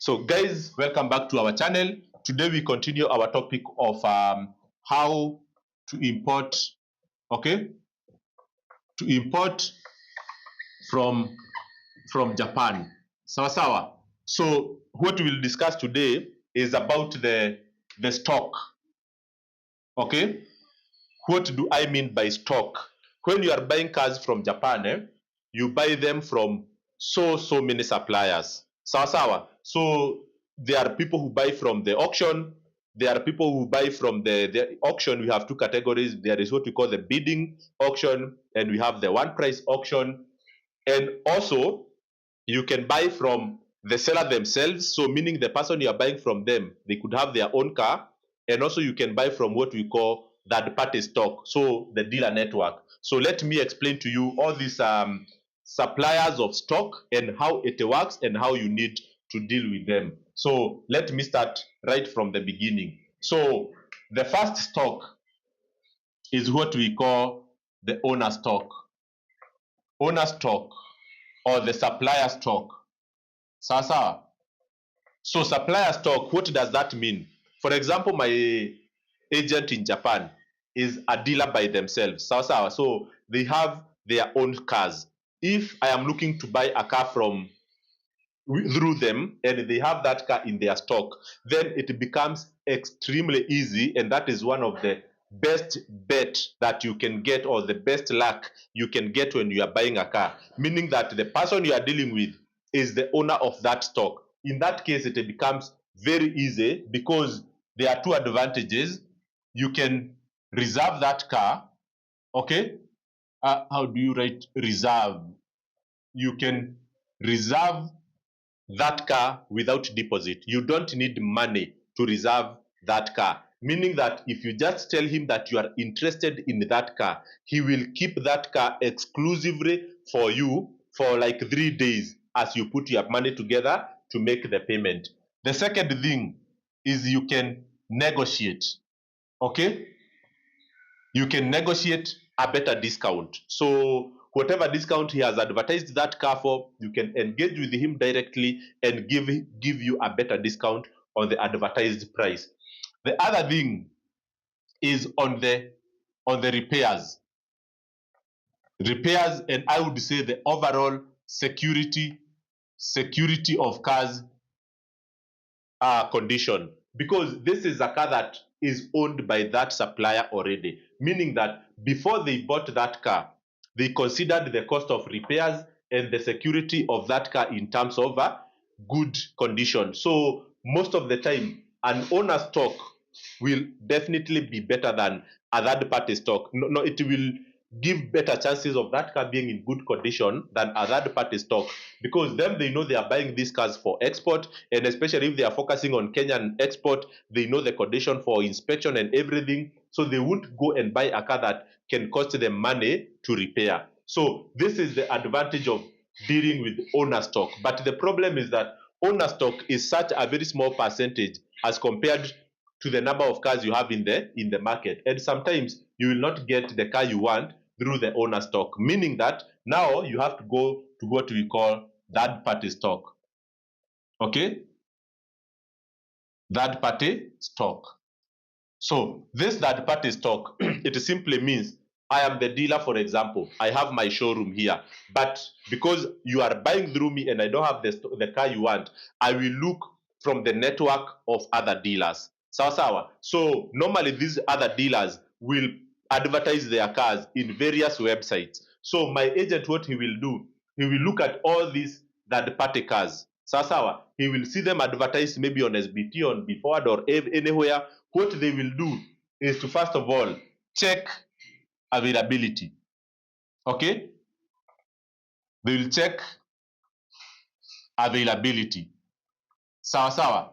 So guys, welcome back to our channel. Today we continue our topic of how to import, okay, to import from Japan. Sawa sawa. So what we'll discuss today is about the stock. Okay, what do I mean by stock? When you are buying cars from Japan, you buy them from so many suppliers. Sawa sawa. So there are people who buy from the auction. There are people who buy from the auction. We have two categories. There is what we call the bidding auction, and we have the one price auction. And also, you can buy from the seller themselves. So meaning the person you are buying from them, they could have their own car. And also you can buy from what we call third party stock, so the dealer network. So let me explain to you all these suppliers of stock and how it works and how you need to deal with them. So let me start right from the beginning. So the first stock is what we call the owner stock. Owner stock or the supplier stock. Sasa. So supplier stock, what does that mean? For example, my agent in Japan is a dealer by themselves. Sasa. So they have their own cars. If I am looking to buy a car from through them and they have that car in their stock, then it becomes extremely easy, and that is one of the best bet that you can get, or the best luck you can get when you are buying a car, meaning that the person you are dealing with is the owner of that stock. In that case, it becomes very easy because there are two advantages. You can reserve that car. Okay, how do you write reserve? You can reserve that car without deposit. You don't need money to reserve that car. Meaning that if you just tell him that you are interested in that car, he will keep that car exclusively for you for like 3 days as you put your money together to make the payment. The second thing is you can negotiate. Okay? You can negotiate a better discount. So whatever discount he has advertised that car for, you can engage with him directly and give you a better discount on the advertised price. The other thing is on the repairs, and I would say the overall security of cars condition, because this is a car that is owned by that supplier already, meaning that before they bought that car, they considered the cost of repairs and the security of that car in terms of good condition. So most of the time, an owner stock will definitely be better than a third party stock. No, it will give better chances of that car being in good condition than a third party stock, because them, they know they are buying these cars for export, and especially if they are focusing on Kenyan export, they know the condition for inspection and everything, so they won't go and buy a car that can cost them money to repair. So this is the advantage of dealing with owner stock. But the problem is that owner stock is such a very small percentage as compared to the number of cars you have in the market, and sometimes you will not get the car you want through the owner stock, meaning that now you have to go to what we call third party stock. Okay, third party stock. So this third party stock, it simply means I am the dealer. For example, I have my showroom here, but because you are buying through me and I don't have the car you want, I will look from the network of other dealers. Sawa sawa. So normally these other dealers will advertise their cars in various websites. So my agent, what he will do, he will look at all these third party cars. Sawa sawa. He will see them advertised maybe on SBT, on Beford, or anywhere. What they will do is to first of all check availability. Okay, they will check availability. Sawa sawa.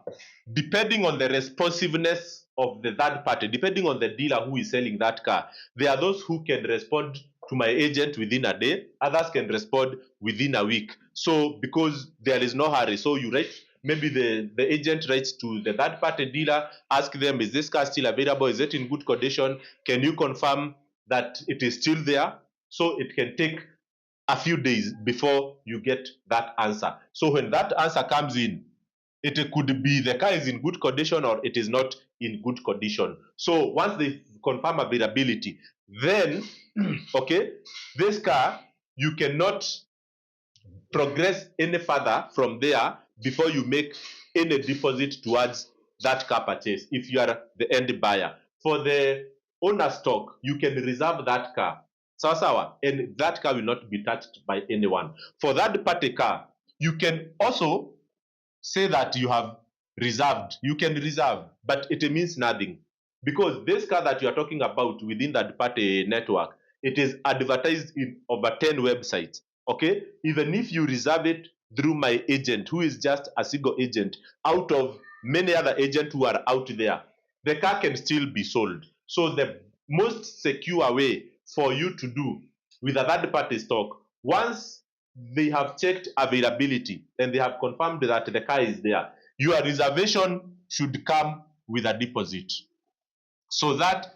Depending on the responsiveness of the third party, depending on the dealer who is selling that car, there are those who can respond to my agent within a day, others can respond within a week. So because there is no hurry, so you write, maybe the agent writes to the third party dealer, ask them, is this car still available, is it in good condition, can you confirm that it is still there? So it can take a few days before you get that answer. So when that answer comes in, it could be the car is in good condition or it is not in good condition. So once they confirm availability, then okay, this car, you cannot progress any further from there before you make any deposit towards that car purchase if you are the end buyer. For the owner stock, you can reserve that car, sawa, and that car will not be touched by anyone. For that party car, you can also say that you have reserved. You can reserve, but it means nothing, because this car that you are talking about within that party network, it is advertised in over 10 websites. Okay, even if you reserve it through my agent, who is just a single agent out of many other agents who are out there, the car can still be sold. So the most secure way for you to do with a third party stock, once they have checked availability and they have confirmed that the car is there, your reservation should come with a deposit. So that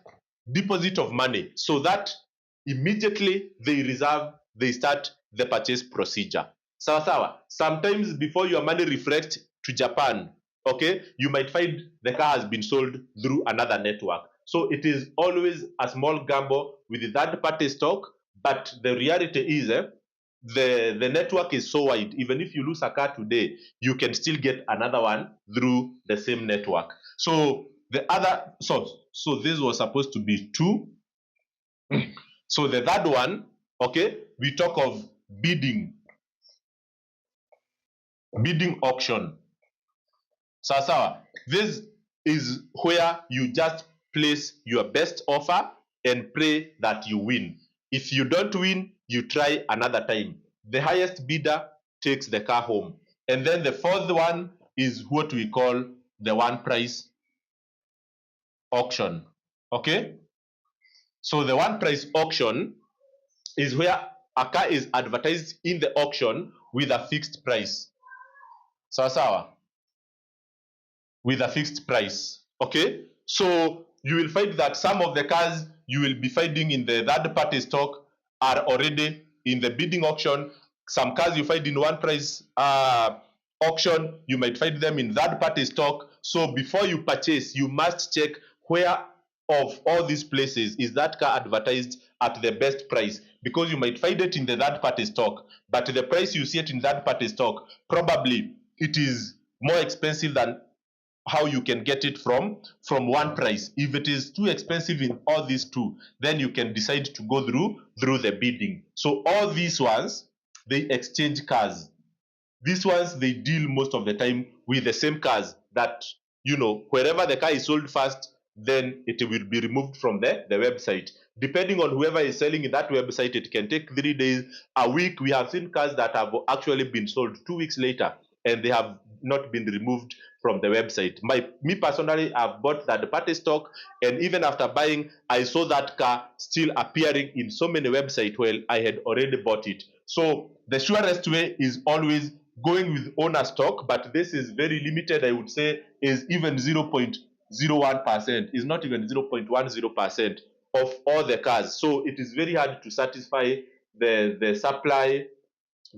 deposit of money, so that immediately they reserve, they start the purchase procedure. Sawa. Sometimes before your money reflects to Japan, okay, you might find the car has been sold through another network. So it is always a small gamble with the third party stock, but the reality is the network is so wide. Even if you lose a car today, you can still get another one through the same network. So the other, so this was supposed to be 2. So the third one, okay, we talk of bidding auction. Sawa. This is where you just place your best offer and pray that you win. If you don't win, you try another time. The highest bidder takes the car home. And then the fourth one is what we call the one price auction. Okay? So the one price auction is where a car is advertised in the auction with a fixed price. Sawa. With a fixed price. Okay, so you will find that some of the cars you will be finding in the third party stock are already in the bidding auction. Some cars you find in one price auction, you might find them in third party stock. So before you purchase, you must check where of all these places is that car advertised at the best price, because you might find it in the third party stock, but the price you see it in third party stock, probably it is more expensive than how you can get it from one price. If it is too expensive in all these two, then you can decide to go through the bidding. So all these ones, they exchange cars. These ones, they deal most of the time with the same cars that, wherever the car is sold first, then it will be removed from the website. Depending on whoever is selling in that website, it can take 3 days, a week. We have seen cars that have actually been sold 2 weeks later and they have not been removed from the website. Me personally, I've bought that party stock, and even after buying, I saw that car still appearing in so many websites while I had already bought it. So the surest way is always going with owner stock, but this is very limited. I would say is even 0.01%, is not even 0.10% of all the cars. So it is very hard to satisfy the supply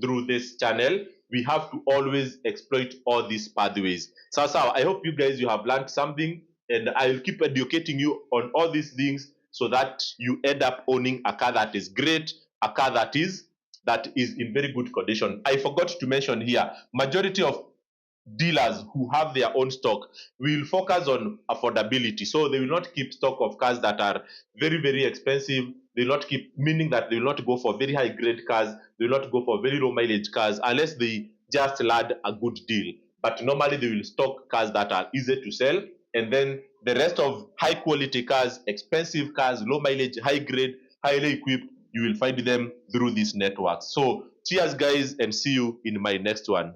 through this channel. We have to always exploit all these pathways. So I hope you guys, you have learned something, and I'll keep educating you on all these things so that you end up owning a car that is great, a car that is in very good condition. I forgot to mention here, majority of dealers who have their own stock will focus on affordability. So they will not keep stock of cars that are very, very expensive. They will not keep, meaning that they will not go for very high grade cars. They will not go for very low mileage cars unless they just land a good deal. But normally they will stock cars that are easy to sell. And then the rest of high quality cars, expensive cars, low mileage, high grade, highly equipped, you will find them through these networks. So cheers guys, and see you in my next one.